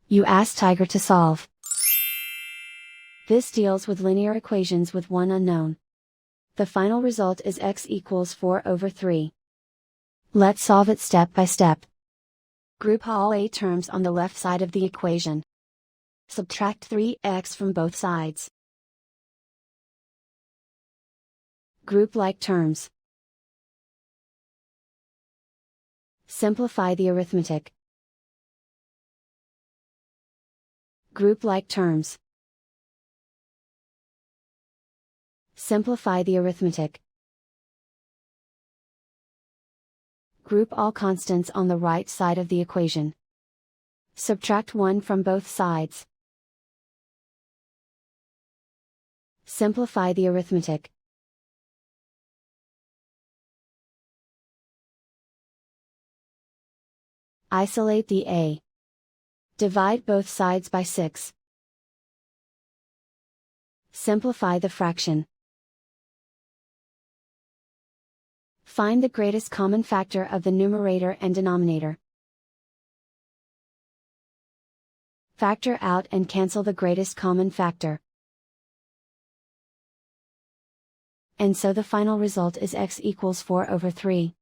You ask Tiger to solve. This deals with linear equations with one unknown. The final result is x equals 4/3. Let's solve it step by step. Group all a terms on the left side of the equation. Subtract 3x from both sides. Group like terms. Simplify the arithmetic. Group like terms. Simplify the arithmetic. Group all constants on the right side of the equation. Subtract 1 from both sides. Simplify the arithmetic. Isolate the a. Divide both sides by 6. Simplify the fraction. Find the greatest common factor of the numerator and denominator. Factor out and cancel the greatest common factor. And so the final result is x equals 4/3.